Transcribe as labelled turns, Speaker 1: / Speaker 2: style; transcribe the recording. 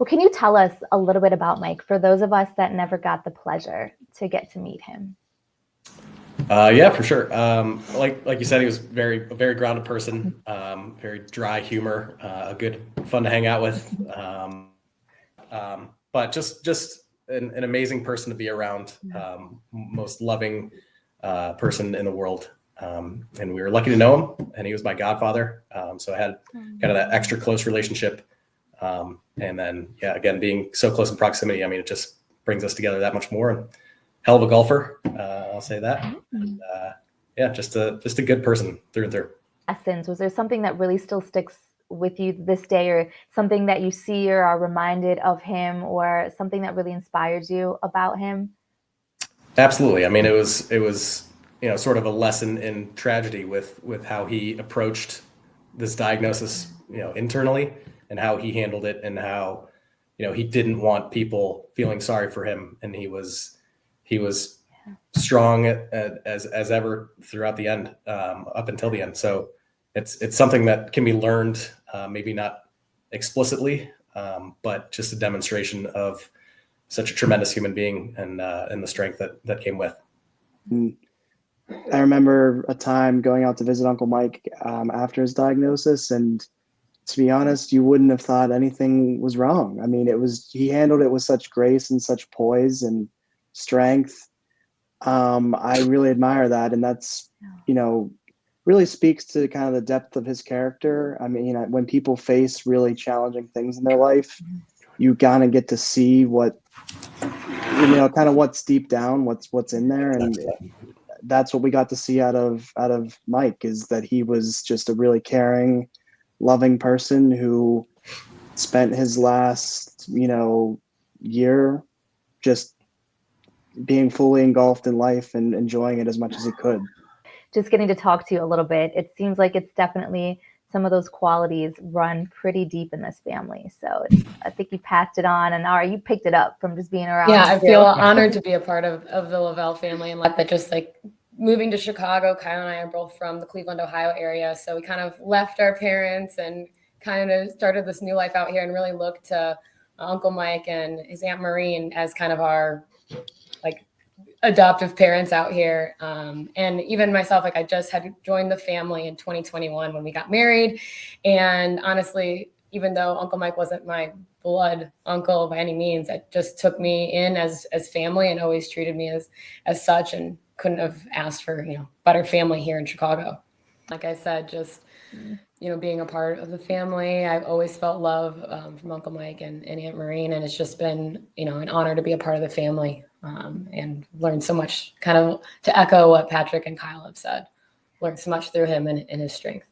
Speaker 1: Well, can you tell us a little bit about Mike for those of us that never got the pleasure to get to meet him?
Speaker 2: Yeah, for sure. Like you said, he was a very grounded person, very dry humor, a good, fun to hang out with. But just an amazing person to be around, most loving person in the world. And we were lucky to know him, and he was my godfather. So I had kind of that extra close relationship. And then, yeah, again, being so close in proximity, I mean, it just brings us together that much more. And hell of a golfer, I'll say that. And, yeah, just a good person through and through.
Speaker 1: Essence, was there something that really still sticks with you this day, or something that you see or are reminded of him, or something that really inspires you about him?
Speaker 2: Absolutely. I mean, it was sort of a lesson in tragedy with how he approached this diagnosis, internally, and how he handled it, and how he didn't want people feeling sorry for him, and he was strong as ever throughout the end, up until the end. So it's something that can be learned, maybe not explicitly, but just a demonstration of such a tremendous human being, and the strength that came with.
Speaker 3: I remember a time going out to visit Uncle Mike after his diagnosis, and to be honest, you wouldn't have thought anything was wrong. I mean, he handled it with such grace and such poise and strength. I really admire that, and that's really speaks to kind of the depth of his character. I mean, when people face really challenging things in their life, you kind of get to see what kind of what's deep down, what's in there, and that's what we got to see out of Mike, is that he was just a really caring, loving person who spent his last year just being fully engulfed in life and enjoying it as much as he could.
Speaker 1: Just getting to talk to you a little bit, it seems like it's definitely some of those qualities run pretty deep in this family. So I think you passed it on, and you picked it up from just being around.
Speaker 4: Yeah, I feel honored to be a part of the Lavelle family, and that just moving to Chicago, Kyle and I are both from the Cleveland, Ohio area. So we kind of left our parents and kind of started this new life out here, and really looked to Uncle Mike and his Aunt Maureen as kind of our adoptive parents out here. And even myself, I just had joined the family in 2021 when we got married. And honestly, even though Uncle Mike wasn't my blood uncle by any means, it just took me in as family, and always treated me as such, and couldn't have asked for, better family here in Chicago. Like I said, just, being a part of the family, I've always felt love from Uncle Mike and Aunt Maureen, and it's just been, an honor to be a part of the family, and learned so much, kind of to echo what Patrick and Kyle have said, learned so much through him and his strength.